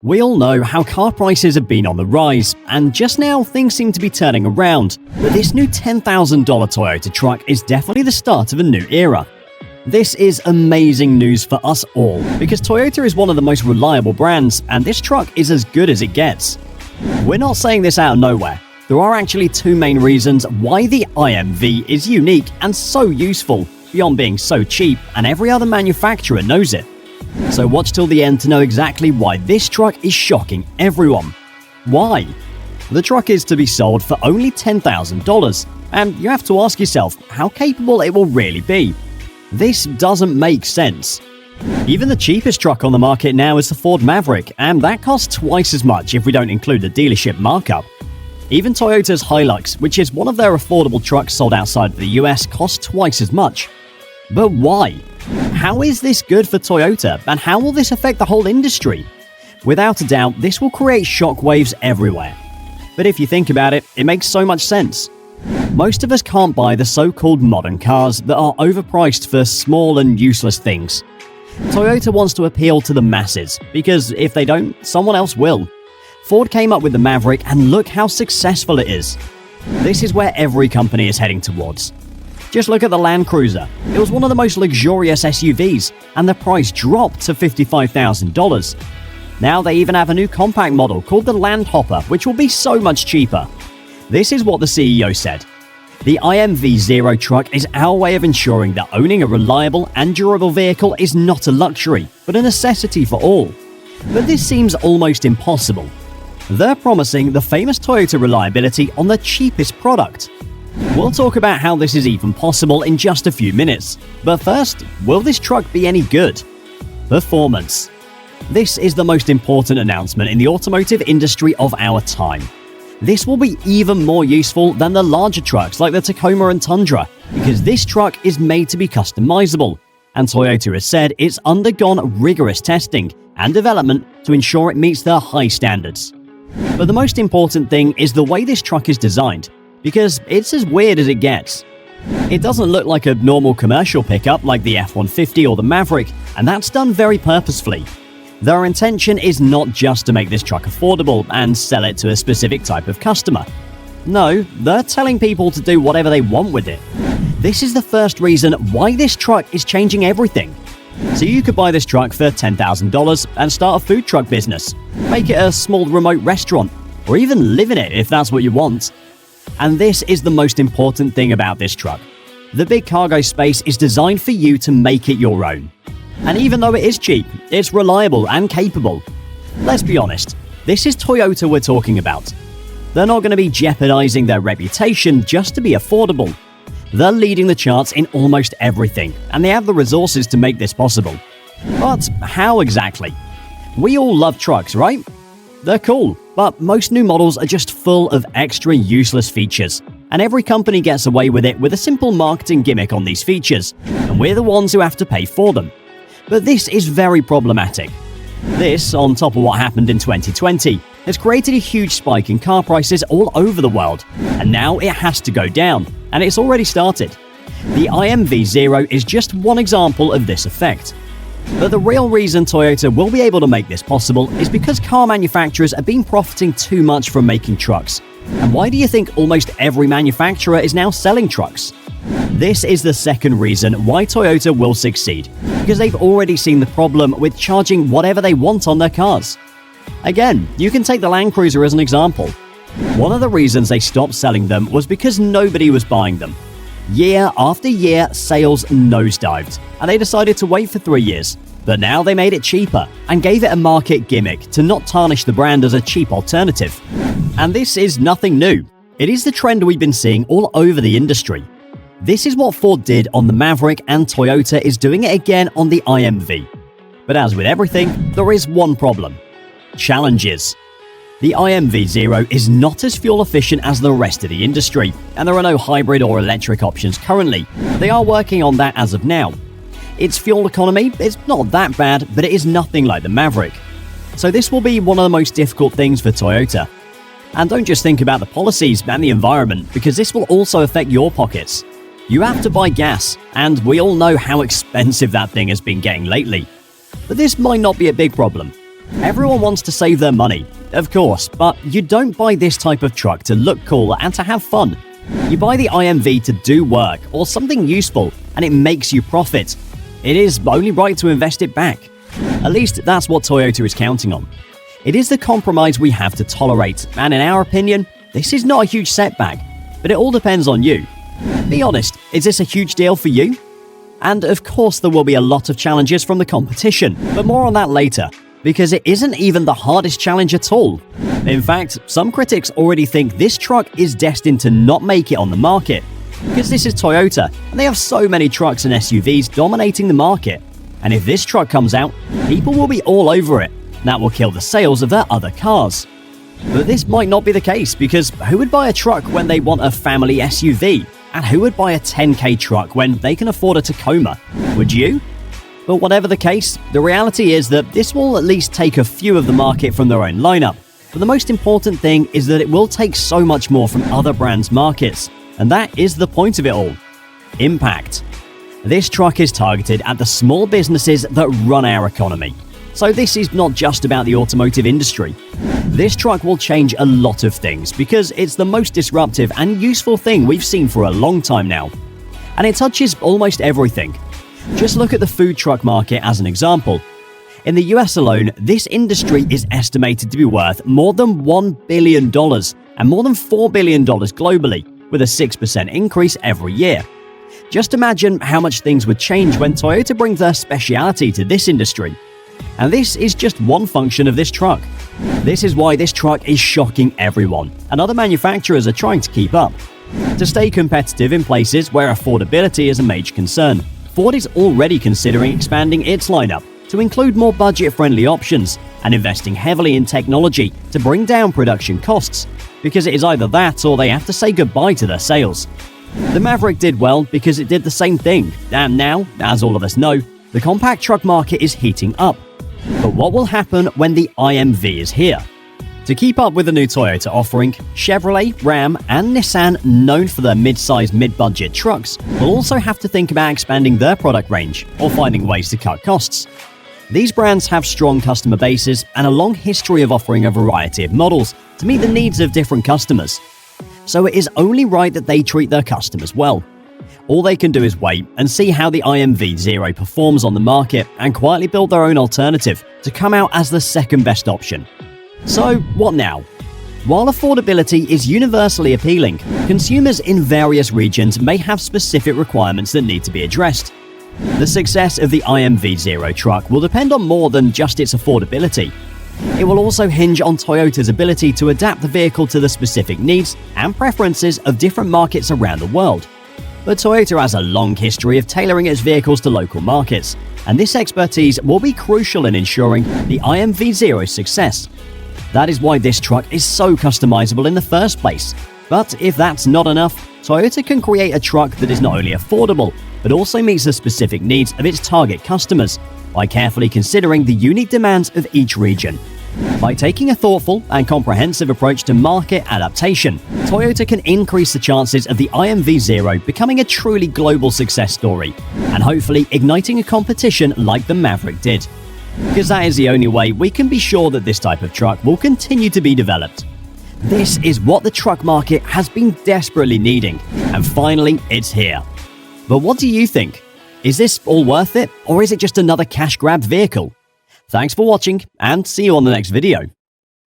We all know how car prices have been on the rise, and just now things seem to be turning around, but this new $10,000 Toyota truck is definitely the start of a new era. This is amazing news for us all, because Toyota is one of the most reliable brands, and this truck is as good as it gets. We're not saying this out of nowhere. There are actually two main reasons why the IMV is unique and so useful, beyond being so cheap, and every other manufacturer knows it. So watch till the end to know exactly why this truck is shocking everyone. Why? The truck is to be sold for only $10,000, and you have to ask yourself how capable it will really be. This doesn't make sense. Even the cheapest truck on the market now is the Ford Maverick, and that costs twice as much if we don't include the dealership markup. Even Toyota's Hilux, which is one of their affordable trucks sold outside of the US, costs twice as much. But why? How is this good for Toyota, and how will this affect the whole industry? Without a doubt, this will create shockwaves everywhere. But if you think about it, it makes so much sense. Most of us can't buy the so-called modern cars that are overpriced for small and useless things. Toyota wants to appeal to the masses, because if they don't, someone else will. Ford came up with the Maverick, and look how successful it is. This is where every company is heading towards. Just look at the Land Cruiser. It was one of the most luxurious SUVs, and the price dropped to $55,000. Now they even have a new compact model called the Land Hopper, which will be so much cheaper. This is what the CEO said. The IMV Zero truck is our way of ensuring that owning a reliable and durable vehicle is not a luxury, but a necessity for all. But this seems almost impossible. They're promising the famous Toyota reliability on the cheapest product. We'll talk about how this is even possible in just a few minutes. But first, will this truck be any good? Performance. This is the most important announcement in the automotive industry of our time. This will be even more useful than the larger trucks like the Tacoma and Tundra, because this truck is made to be customizable, and Toyota has said it's undergone rigorous testing and development to ensure it meets their high standards. But the most important thing is the way this truck is designed, because it's as weird as it gets. It doesn't look like a normal commercial pickup like the F-150 or the Maverick, and that's done very purposefully. Their intention is not just to make this truck affordable and sell it to a specific type of customer. No, they're telling people to do whatever they want with it. This is the first reason why this truck is changing everything. So you could buy this truck for $10,000 and start a food truck business, make it a small remote restaurant, or even live in it if that's what you want. And this is the most important thing about this truck. The big cargo space is designed for you to make it your own. And even though it is cheap, it's reliable and capable. Let's be honest, this is Toyota we're talking about. They're not going to be jeopardizing their reputation just to be affordable. They're leading the charts in almost everything, and they have the resources to make this possible. But how exactly? We all love trucks, right? They're cool, but most new models are just full of extra useless features, and every company gets away with it with a simple marketing gimmick on these features, and we're the ones who have to pay for them. But this is very problematic. This, on top of what happened in 2020, has created a huge spike in car prices all over the world, and now it has to go down, and it's already started. The IMV Zero is just one example of this effect. But the real reason Toyota will be able to make this possible is because car manufacturers have been profiting too much from making trucks. And why do you think almost every manufacturer is now selling trucks? This is the second reason why Toyota will succeed, because they've already seen the problem with charging whatever they want on their cars. Again, you can take the Land Cruiser as an example. One of the reasons they stopped selling them was because nobody was buying them. Year after year, sales nosedived, and they decided to wait for 3 years. But now they made it cheaper and gave it a market gimmick to not tarnish the brand as a cheap alternative. And this is nothing new. It is the trend we've been seeing all over the industry. This is what Ford did on the Maverick, and Toyota is doing it again on the IMV. But as with everything, there is one problem: challenges. The IMV Zero is not as fuel efficient as the rest of the industry, and there are no hybrid or electric options currently. They are working on that as of now. Its fuel economy is not that bad, but it is nothing like the Maverick. So this will be one of the most difficult things for Toyota. And don't just think about the policies and the environment, because this will also affect your pockets. You have to buy gas, and we all know how expensive that thing has been getting lately. But this might not be a big problem. Everyone wants to save their money, of course, but you don't buy this type of truck to look cool and to have fun. You buy the IMV to do work or something useful, and it makes you profit. It is only right to invest it back. At least that's what Toyota is counting on. It is the compromise we have to tolerate, and in our opinion, this is not a huge setback, but it all depends on you. Be honest, is this a huge deal for you? And of course there will be a lot of challenges from the competition, but more on that later, because it isn't even the hardest challenge at all. In fact, some critics already think this truck is destined to not make it on the market, because this is Toyota, and they have so many trucks and SUVs dominating the market. And if this truck comes out, people will be all over it. That will kill the sales of their other cars. But this might not be the case, because who would buy a truck when they want a family SUV? And who would buy a 10K truck when they can afford a Tacoma? Would you? But whatever the case, the reality is that this will at least take a few of the market from their own lineup. But the most important thing is that it will take so much more from other brands' markets. And that is the point of it all. Impact. This truck is targeted at the small businesses that run our economy. So this is not just about the automotive industry. This truck will change a lot of things because it's the most disruptive and useful thing we've seen for a long time now. And it touches almost everything. Just look at the food truck market as an example. In the US alone, this industry is estimated to be worth more than $1 billion and more than $4 billion globally, with a 6% increase every year. Just imagine how much things would change when Toyota brings their speciality to this industry. And this is just one function of this truck. This is why this truck is shocking everyone, and other manufacturers are trying to keep up. To stay competitive in places where affordability is a major concern, Ford is already considering expanding its lineup to include more budget-friendly options and investing heavily in technology to bring down production costs, because it is either that or they have to say goodbye to their sales. The Maverick did well because it did the same thing, and now, as all of us know, the compact truck market is heating up. But what will happen when the IMV is here? To keep up with the new Toyota offering, Chevrolet, Ram, and Nissan, known for their mid-size, mid-budget trucks, will also have to think about expanding their product range or finding ways to cut costs. These brands have strong customer bases and a long history of offering a variety of models to meet the needs of different customers. So it is only right that they treat their customers well. All they can do is wait and see how the IMV Zero performs on the market and quietly build their own alternative to come out as the second best option. So, what now? While affordability is universally appealing, consumers in various regions may have specific requirements that need to be addressed. The success of the IMV Zero truck will depend on more than just its affordability. It will also hinge on Toyota's ability to adapt the vehicle to the specific needs and preferences of different markets around the world. But Toyota has a long history of tailoring its vehicles to local markets, and this expertise will be crucial in ensuring the IMV Zero's success. That is why this truck is so customizable in the first place. But if that's not enough, Toyota can create a truck that is not only affordable, but also meets the specific needs of its target customers by carefully considering the unique demands of each region. By taking a thoughtful and comprehensive approach to market adaptation, Toyota can increase the chances of the IMV Zero becoming a truly global success story, and hopefully igniting a competition like the Maverick did. Because that is the only way we can be sure that this type of truck will continue to be developed. This is what the truck market has been desperately needing, and finally it's here. But what do you think? Is this all worth it, or is it just another cash grab vehicle? Thanks for watching, and see you on the next video.